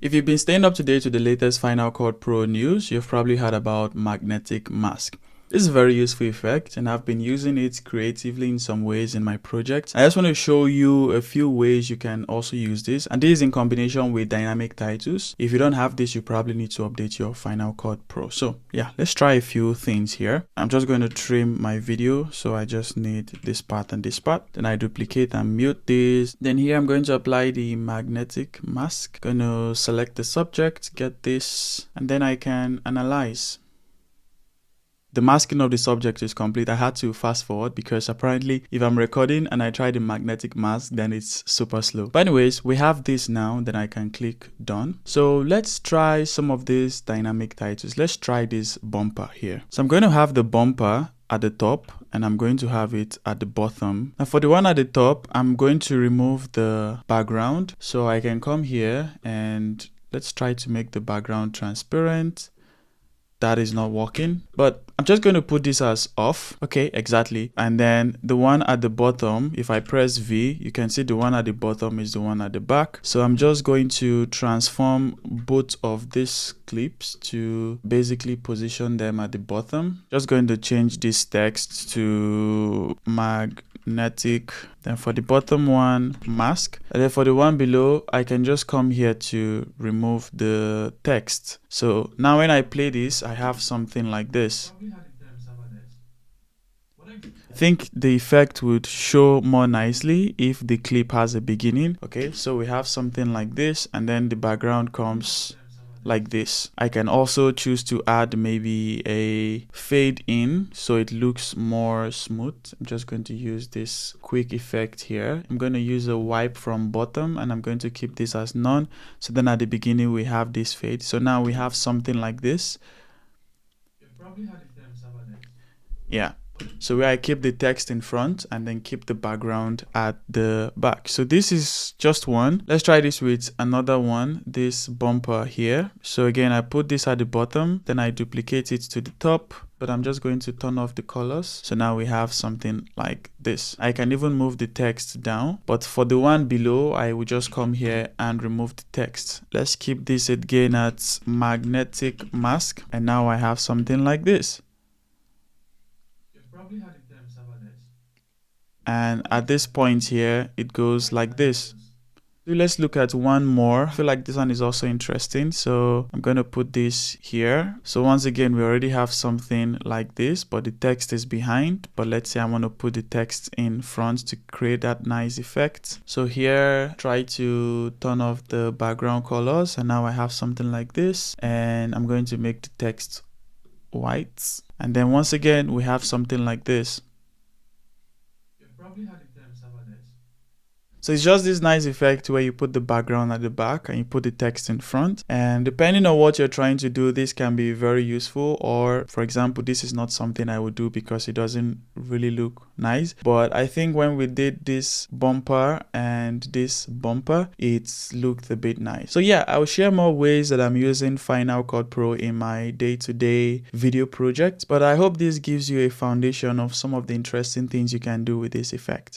If you've been staying up to date with the latest Final Cut Pro news, you've probably heard about magnetic mask. This is a very useful effect and I've been using it creatively in some ways in my project. I just want to show you a few ways you can also use this, and this is in combination with dynamic titles. If you don't have this, you probably need to update your Final Cut Pro. So yeah, let's try a few things here. I'm just going to trim my video, so I just need this part and this part. Then I duplicate and mute this. Then here I'm going to apply the magnetic mask. Going to select the subject, get this, and then I can analyze. The masking of the subject is complete. I had to fast forward because apparently if I'm recording and I try the magnetic mask, then it's super slow. But anyways, we have this now, then I can click done. So let's try some of these dynamic titles. Let's try this bumper here. So I'm going to have the bumper at the top and I'm going to have it at the bottom. Now for the one at the top, I'm going to remove the background. So I can come here and let's try to make the background transparent. That is not working, but I'm just going to put this as off. Okay, exactly. And then the one at the bottom, if I press V, you can see the one at the bottom is the one at the back. So I'm just going to transform both of these clips to basically position them at the bottom. Just going to change this text to magnetic. Then for the bottom one, mask. And then for the one below, I can just come here to remove the text. So now when I play this, I have something like this. I think the effect would show more nicely if the clip has a beginning. Okay, so we have something like this, and then the background comes like this. I can also choose to add maybe a fade in so it looks more smooth. I'm just going to use this quick effect here. I'm going to use a wipe from bottom and I'm going to keep this as none. So then at the beginning we have this fade. So now we have something like this. Yeah. So where I keep the text in front and then keep the background at the back. So this is just one. Let's try this with another one, this bumper here. So again, I put this at the bottom, then I duplicate it to the top, but I'm just going to turn off the colors. So now we have something like this. I can even move the text down, but for the one below, I will just come here and remove the text. Let's keep this again at magnetic mask. And now I have something like this. And at this point here, it goes like this. So let's look at one more. I feel like this one is also interesting. So I'm going to put this here. So once again, we already have something like this, but the text is behind. But let's say I want to put the text in front to create that nice effect. So here, try to turn off the background colors. And now I have something like this. And I'm going to make the text white. And then once again, we have something like this. So it's just this nice effect where you put the background at the back and you put the text in front. And depending on what you're trying to do, this can be very useful. Or for example, this is not something I would do because it doesn't really look nice. But I think when we did this bumper and this bumper, it looked a bit nice. So yeah, I'll share more ways that I'm using Final Cut Pro in my day-to-day video projects. But I hope this gives you a foundation of some of the interesting things you can do with this effect.